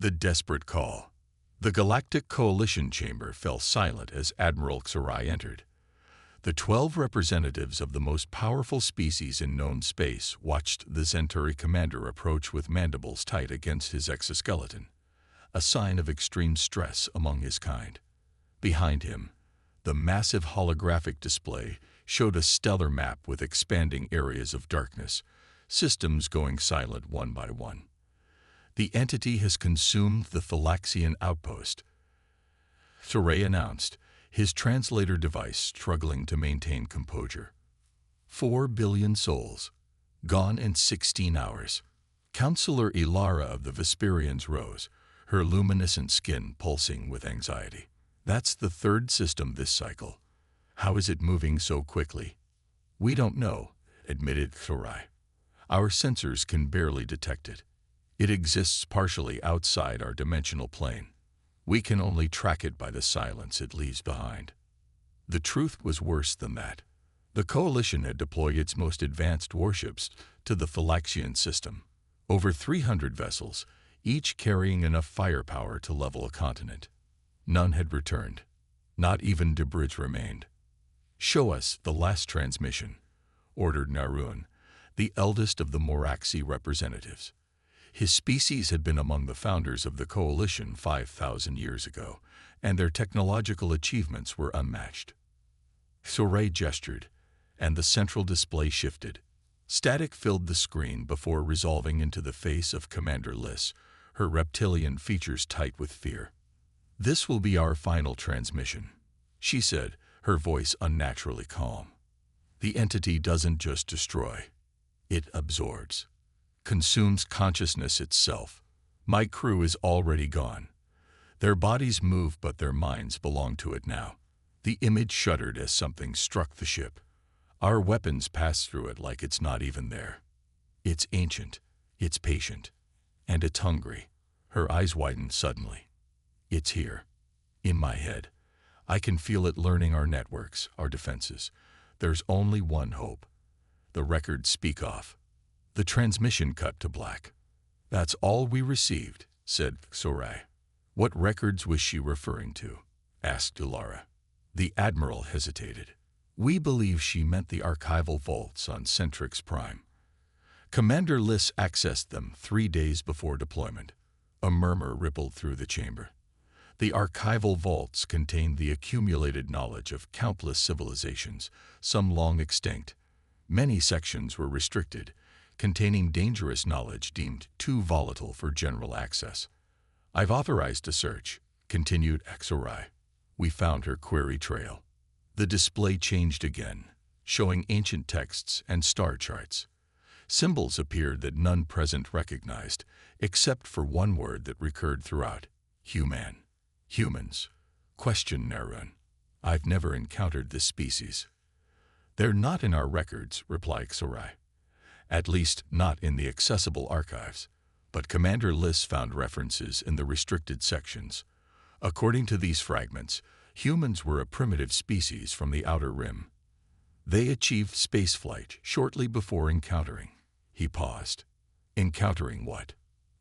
The desperate call. The Galactic Coalition chamber fell silent as Admiral Xerai entered. The 12 representatives of the most powerful species in known space watched the Centauri commander approach with mandibles tight against his exoskeleton, a sign of extreme stress among his kind. Behind him, the massive holographic display showed a stellar map with expanding areas of darkness, systems going silent one by one. The entity has consumed the Thalaxian outpost, Xerai announced, his translator device struggling to maintain composure. 4 billion souls, gone in 16 hours. Counselor Ilara of the Vesperians rose, her luminescent skin pulsing with anxiety. That's the third system this cycle. How is it moving so quickly? We don't know, admitted Xerai. Our sensors can barely detect it. It exists partially outside our dimensional plane. We can only track it by the silence it leaves behind. The truth was worse than that. The Coalition had deployed its most advanced warships to the Thalaxian system. Over 300 vessels, each carrying enough firepower to level a continent. None had returned. Not even debris remained. "Show us the last transmission," ordered Narun, the eldest of the Moraxi representatives. His species had been among the founders of the Coalition 5,000 years ago, and their technological achievements were unmatched. Xerai gestured, and the central display shifted. Static filled the screen before resolving into the face of Commander Liss, her reptilian features tight with fear. "This will be our final transmission," she said, her voice unnaturally calm. "The entity doesn't just destroy. It absorbs. Consumes consciousness itself. My crew is already gone. Their bodies move, but their minds belong to it now." The image shuddered as something struck the ship. Our weapons pass through it like it's not even there. It's ancient, it's patient, and it's hungry. Her eyes widened suddenly. It's here, in my head. I can feel it learning our networks, our defenses. There's only one hope. The records speak off. The transmission cut to black. "That's all we received," said Xerai. "What records was she referring to?" asked Ilara. The Admiral hesitated. "We believe she meant the archival vaults on Centrix Prime. Commander Liss accessed them 3 days before deployment." A murmur rippled through the chamber. The archival vaults contained the accumulated knowledge of countless civilizations, some long extinct. Many sections were restricted, containing dangerous knowledge deemed too volatile for general access. "I've authorized a search," continued Xerai. "We found her query trail." The display changed again, showing ancient texts and star charts. Symbols appeared that none present recognized, except for one word that recurred throughout: human. "Humans?" questioned Narun. "I've never encountered this species." "They're not in our records," replied Xerai. "At least, not in the accessible archives. But Commander Liss found references in the restricted sections. According to these fragments, humans were a primitive species from the Outer Rim. They achieved spaceflight shortly before encountering." He paused. "Encountering what?"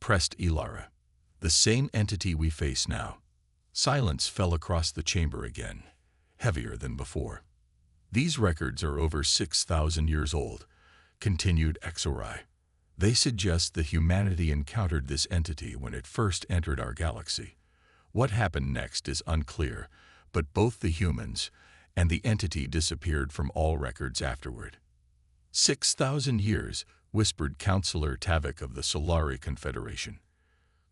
pressed Ilara. "The same entity we face now." Silence fell across the chamber again, heavier than before. "These records are over 6,000 years old," continued Xerai. "They suggest that humanity encountered this entity when it first entered our galaxy. What happened next is unclear, but both the humans and the entity disappeared from all records afterward." 6,000 years, whispered Counselor Tavik of the Solari Confederation.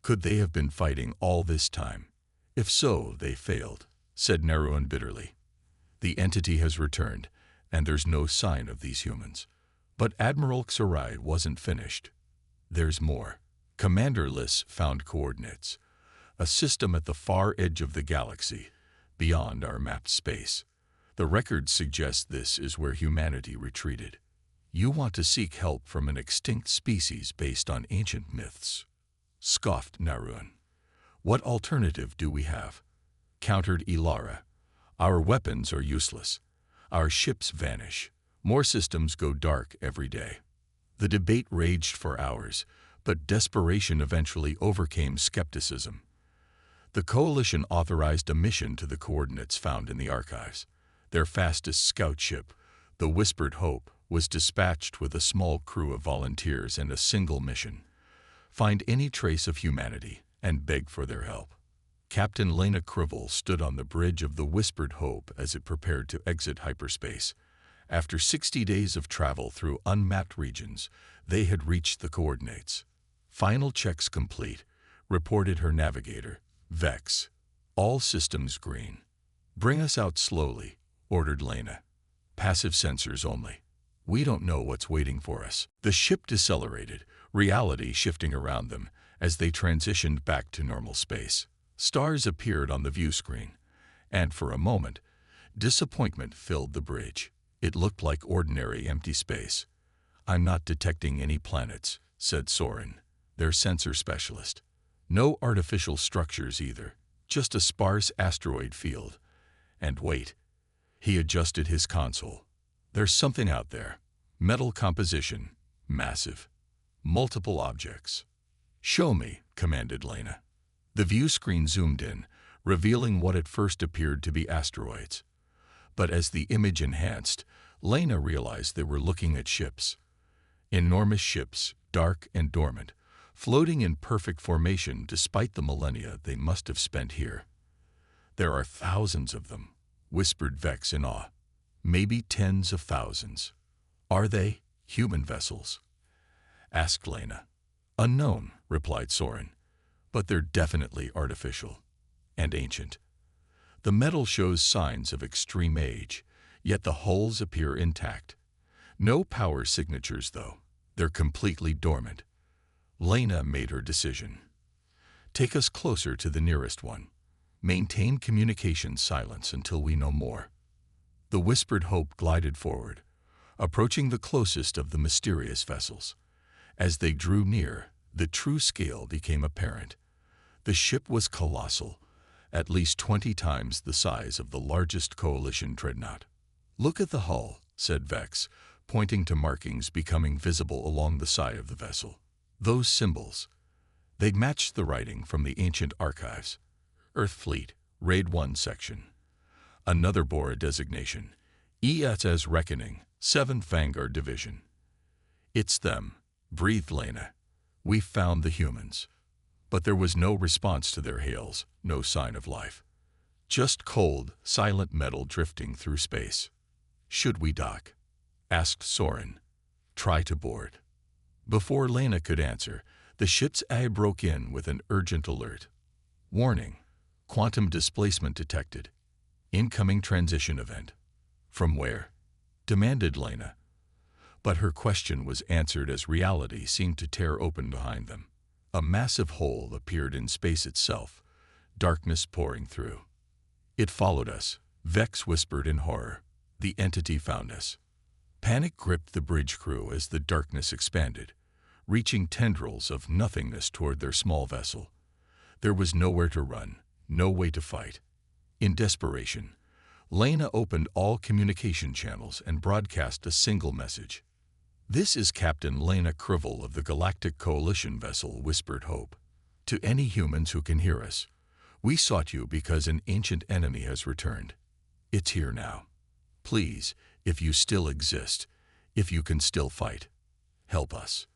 "Could they have been fighting all this time? If so, they failed," said Narun bitterly. "The entity has returned, and there's no sign of these humans." But Admiral Xerai wasn't finished. "There's more. Commander Liss found coordinates. A system at the far edge of the galaxy, beyond our mapped space. The records suggest this is where humanity retreated." "You want to seek help from an extinct species based on ancient myths?" scoffed Narun. "What alternative do we have?" countered Ilara. "Our weapons are useless. Our ships vanish. More systems go dark every day." The debate raged for hours, But desperation eventually overcame skepticism. The coalition authorized a mission to the coordinates found in the archives. Their fastest scout ship, the Whispered Hope, was dispatched with a small crew of volunteers and a single mission: find any trace of humanity and beg for their help. Captain Lena Crivel stood on the bridge of the Whispered Hope as it prepared to exit hyperspace. After 60 days of travel through unmapped regions, they had reached the coordinates. Final checks complete, reported her navigator, Vex. All systems green. Bring us out slowly, ordered Lena. Passive sensors only. We don't know what's waiting for us. The ship decelerated, reality shifting around them as they transitioned back to normal space. Stars appeared on the view screen, and for a moment, disappointment filled the bridge. It looked like ordinary empty space. I'm not detecting any planets, said Soren, their sensor specialist. No artificial structures either, just a sparse asteroid field. And wait. He adjusted his console. There's something out there. Metal composition, massive. Multiple objects. Show me, commanded Lena. The view screen zoomed in, revealing what at first appeared to be asteroids. But as the image enhanced, Lena realized they were looking at ships. Enormous ships, dark and dormant, floating in perfect formation despite the millennia they must have spent here. There are thousands of them, whispered Vex in awe. Maybe tens of thousands. Are they human vessels? Asked Lena. Unknown, replied Soren, but they're definitely artificial and ancient. The metal shows signs of extreme age, yet the hulls appear intact. No power signatures, though. They're completely dormant. Lena made her decision. Take us closer to the nearest one. Maintain communication silence until we know more. The Whispered Hope glided forward, approaching the closest of the mysterious vessels. As they drew near, the true scale became apparent. The ship was colossal, at least 20 times the size of the largest coalition dreadnought. Look at the hull, said Vex, pointing to markings becoming visible along the side of the vessel. Those symbols. They matched the writing from the ancient archives. Earth Fleet, Raid 1 section. Another bore a designation. ESS Reckoning, 7th Vanguard Division. It's them, breathed Lena. We found the humans. But there was no response to their hails, no sign of life. Just cold, silent metal drifting through space. Should we dock? Asked Soren. Try to board. Before Lena could answer, the ship's eye broke in with an urgent alert. Warning. Quantum displacement detected. Incoming transition event. From where? Demanded Lena. But her question was answered as reality seemed to tear open behind them. A massive hole appeared in space itself, darkness pouring through. It followed us, Vex whispered in horror. The entity found us. Panic gripped the bridge crew as the darkness expanded, reaching tendrils of nothingness toward their small vessel. There was nowhere to run, no way to fight. In desperation, Lena opened all communication channels and broadcast a single message. This is Captain Lena Crivel of the Galactic Coalition vessel Whispered Hope. To any humans who can hear us, we sought you because an ancient enemy has returned. It's here now. Please, if you still exist, if you can still fight, help us.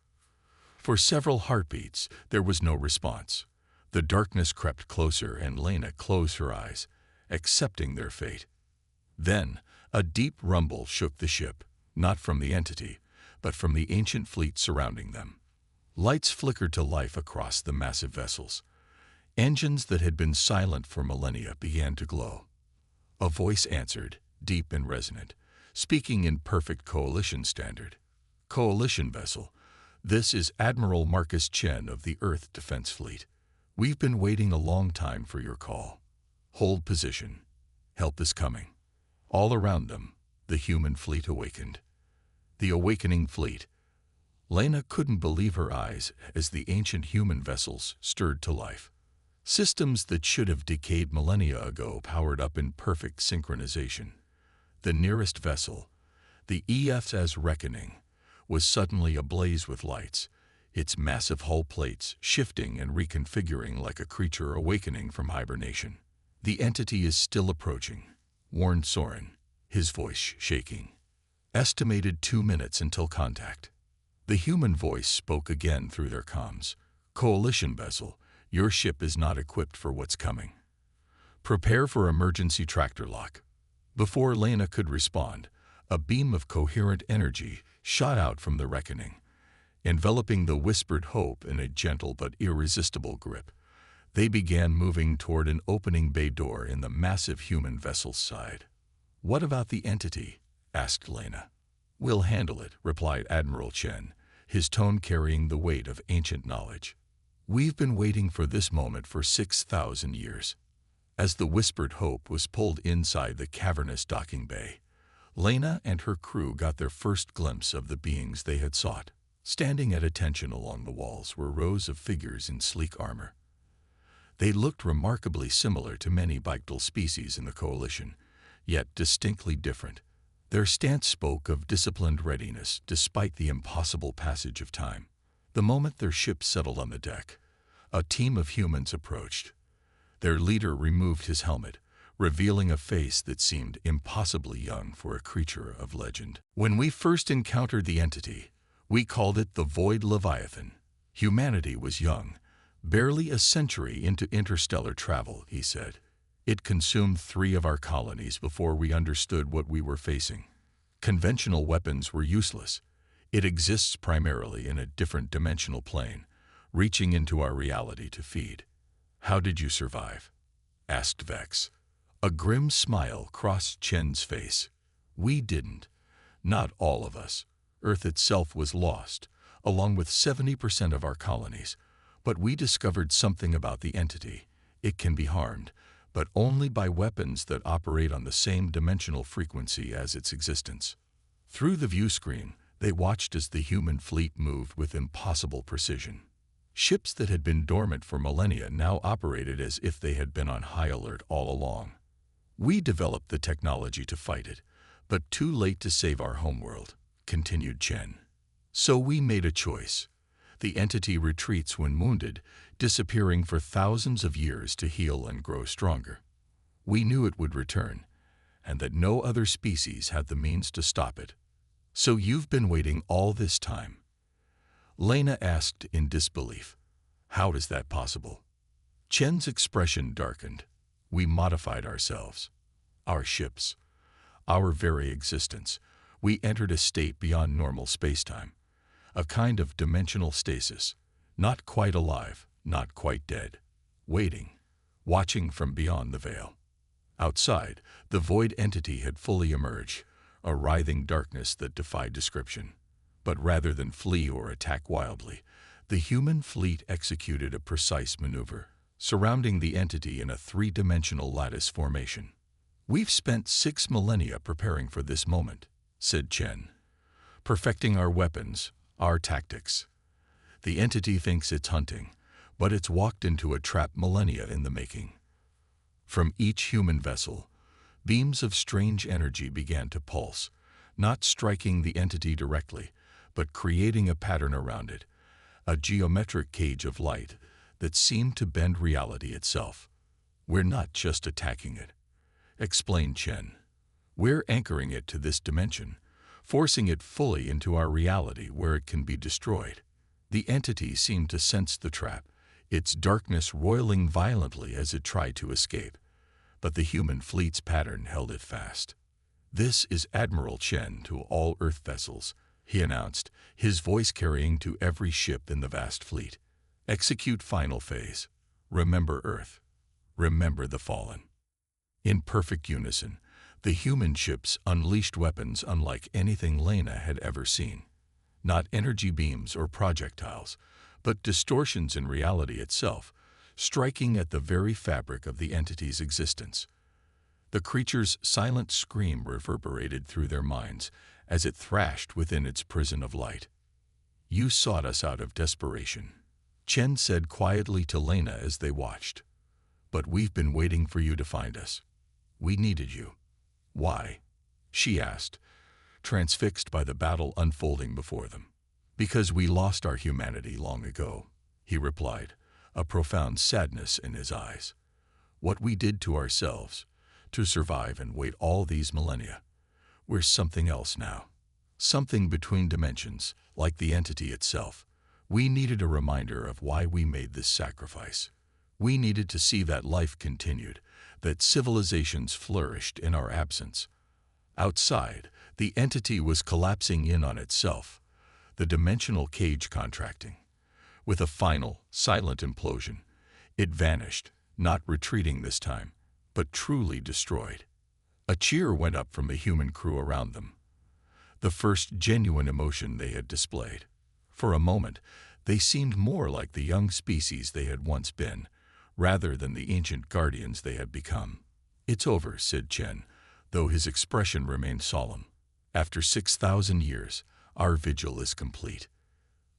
For several heartbeats, there was no response. The darkness crept closer and Lena closed her eyes, accepting their fate. Then, a deep rumble shook the ship, not from the entity, but from the ancient fleet surrounding them. Lights flickered to life across the massive vessels. Engines that had been silent for millennia began to glow. A voice answered, deep and resonant, speaking in perfect coalition standard. Coalition vessel, this is Admiral Marcus Chen of the Earth Defense Fleet. We've been waiting a long time for your call. Hold position. Help is coming. All around them, the human fleet awakened. The awakening fleet. Lena couldn't believe her eyes as the ancient human vessels stirred to life. Systems that should have decayed millennia ago powered up in perfect synchronization. The nearest vessel, the ESS Reckoning, was suddenly ablaze with lights, its massive hull plates shifting and reconfiguring like a creature awakening from hibernation. "The entity is still approaching," warned Soren, his voice shaking. "Estimated 2 minutes until contact." The human voice spoke again through their comms. "Coalition vessel, your ship is not equipped for what's coming. Prepare for emergency tractor lock." Before Lena could respond, a beam of coherent energy shot out from the reckoning, enveloping the whispered hope in a gentle but irresistible grip. They began moving toward an opening bay door in the massive human vessel's side. "What about the entity?" asked Lena. "We'll handle it," replied Admiral Chen, his tone carrying the weight of ancient knowledge. "We've been waiting for this moment for 6,000 years." As the whispered hope was pulled inside the cavernous docking bay, Lena and her crew got their first glimpse of the beings they had sought. Standing at attention along the walls were rows of figures in sleek armor. They looked remarkably similar to many Bictal species in the Coalition, yet distinctly different. Their stance spoke of disciplined readiness despite the impossible passage of time. The moment their ship settled on the deck, a team of humans approached. Their leader removed his helmet, revealing a face that seemed impossibly young for a creature of legend. "When we first encountered the entity, we called it the Void Leviathan. Humanity was young, barely a century into interstellar travel," he said. "It consumed 3 of our colonies before we understood what we were facing. Conventional weapons were useless. It exists primarily in a different dimensional plane, reaching into our reality to feed." "How did you survive?" asked Vex. A grim smile crossed Chen's face. "We didn't. Not all of us. Earth itself was lost, along with 70% of our colonies. But we discovered something about the entity. It can be harmed, but only by weapons that operate on the same dimensional frequency as its existence." Through the view screen, they watched as the human fleet moved with impossible precision. Ships that had been dormant for millennia now operated as if they had been on high alert all along. "We developed the technology to fight it, but too late to save our homeworld," continued Chen. "So we made a choice. The entity retreats when wounded, disappearing for thousands of years to heal and grow stronger. We knew it would return, and that no other species had the means to stop it." "So you've been waiting all this time?" Lena asked in disbelief. "How is that possible?" Chen's expression darkened. "We modified ourselves. Our ships. Our very existence. We entered a state beyond normal spacetime. A kind of dimensional stasis. Not quite alive, not quite dead. Waiting. Watching from beyond the veil." Outside, the void entity had fully emerged, a writhing darkness that defied description. But rather than flee or attack wildly, the human fleet executed a precise maneuver, surrounding the entity in a 3-dimensional lattice formation. "We've spent 6 millennia preparing for this moment," said Chen. "Perfecting our weapons, our tactics. The entity thinks it's hunting, but it's walked into a trap millennia in the making." From each human vessel, beams of strange energy began to pulse, not striking the entity directly, but creating a pattern around it, a geometric cage of light that seemed to bend reality itself. "We're not just attacking it," explained Chen. "We're anchoring it to this dimension, forcing it fully into our reality where it can be destroyed." The entity seemed to sense the trap, its darkness roiling violently as it tried to escape. But the human fleet's pattern held it fast. "This is Admiral Chen to all Earth vessels," he announced, his voice carrying to every ship in the vast fleet. "Execute final phase. Remember Earth. Remember the fallen." In perfect unison, the human ships unleashed weapons unlike anything Lena had ever seen. Not energy beams or projectiles, but distortions in reality itself, striking at the very fabric of the entity's existence. The creature's silent scream reverberated through their minds as it thrashed within its prison of light. "You sought us out of desperation," Chen said quietly to Lena as they watched. "But we've been waiting for you to find us. We needed you." "Why?" she asked, transfixed by the battle unfolding before them. Because we lost our humanity long ago, he replied, a profound sadness in his eyes. What we did to ourselves, to survive and wait all these millennia. We're something else now. Something between dimensions, like the entity itself. We needed a reminder of why we made this sacrifice. We needed to see that life continued, that civilizations flourished in our absence. Outside, the entity was collapsing in on itself, the dimensional cage contracting. With a final, silent implosion, it vanished, not retreating this time, but truly destroyed. A cheer went up from the human crew around them. The first genuine emotion they had displayed. For a moment, they seemed more like the young species they had once been, rather than the ancient guardians they had become. "It's over," said Chen, though his expression remained solemn. "After 6,000 years, our vigil is complete."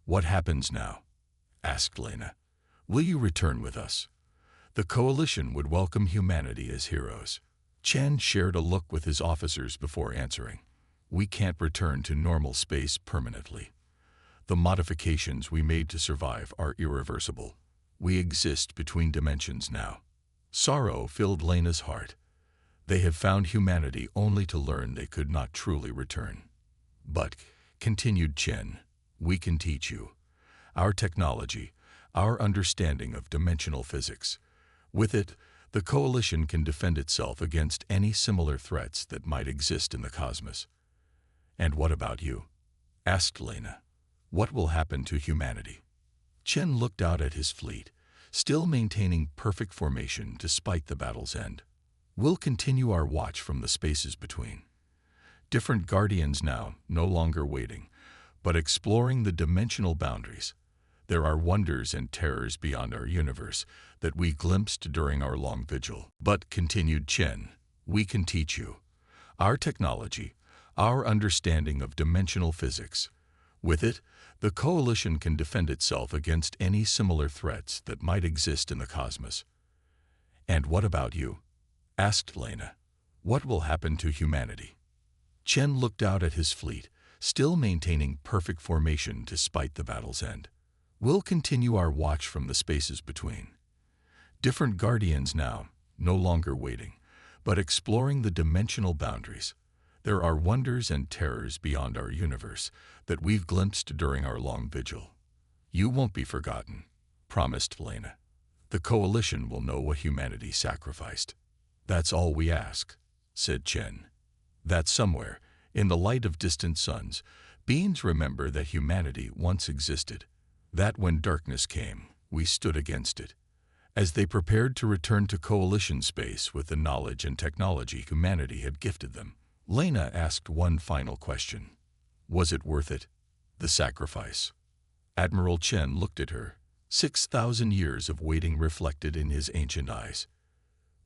"What happens now?" asked Lena. "Will you return with us?" The coalition would welcome humanity as heroes. Chen shared a look with his officers before answering. "We can't return to normal space permanently. The modifications we made to survive are irreversible. We exist between dimensions now." Sorrow filled Lena's heart. They had found humanity only to learn they could not truly return. "But," continued Chen, "we can teach you. Our technology, our understanding of dimensional physics. With it, the coalition can defend itself against any similar threats that might exist in the cosmos." "And what about you?" asked Lena. "What will happen to humanity?" Chen looked out at his fleet, still maintaining perfect formation despite the battle's end. "We'll continue our watch from the spaces between. Different guardians now, no longer waiting, but exploring the dimensional boundaries. There are wonders and terrors beyond our universe that we glimpsed during our long vigil. But," continued Chen, "we can teach you. Our technology, our understanding of dimensional physics. With it, the coalition can defend itself against any similar threats that might exist in the cosmos." "And what about you?" asked Lena. "What will happen to humanity?" Chen looked out at his fleet, still maintaining perfect formation despite the battle's end. "We'll continue our watch from the spaces between. Different guardians now, no longer waiting, but exploring the dimensional boundaries. There are wonders and terrors beyond our universe that we've glimpsed during our long vigil. You won't be forgotten," promised Lena. "The coalition will know what humanity sacrificed." "That's all we ask," said Chen. "That somewhere, in the light of distant suns, beings remember that humanity once existed. That when darkness came, we stood against it." As they prepared to return to coalition space with the knowledge and technology humanity had gifted them, Lena asked one final question. "Was it worth it? The sacrifice?" Admiral Chen looked at her, 6,000 years of waiting reflected in his ancient eyes.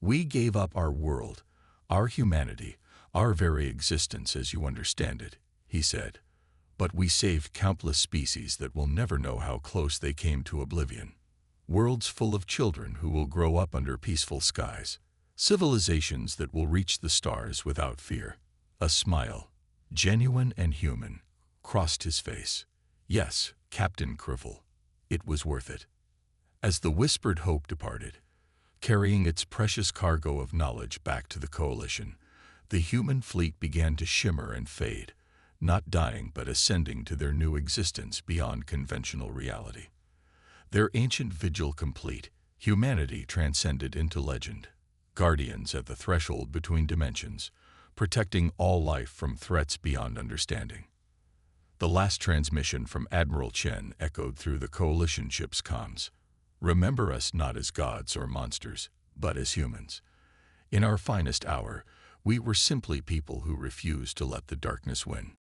"We gave up our world, our humanity, our very existence as you understand it," he said. "But we saved countless species that will never know how close they came to oblivion. Worlds full of children who will grow up under peaceful skies. Civilizations that will reach the stars without fear." A smile, genuine and human, crossed his face. "Yes, Captain Crivel, it was worth it." As the whispered hope departed, carrying its precious cargo of knowledge back to the coalition, the human fleet began to shimmer and fade, not dying but ascending to their new existence beyond conventional reality. Their ancient vigil complete, humanity transcended into legend, guardians at the threshold between dimensions, protecting all life from threats beyond understanding. The last transmission from Admiral Chen echoed through the coalition ship's comms. "Remember us not as gods or monsters, but as humans. In our finest hour, we were simply people who refused to let the darkness win."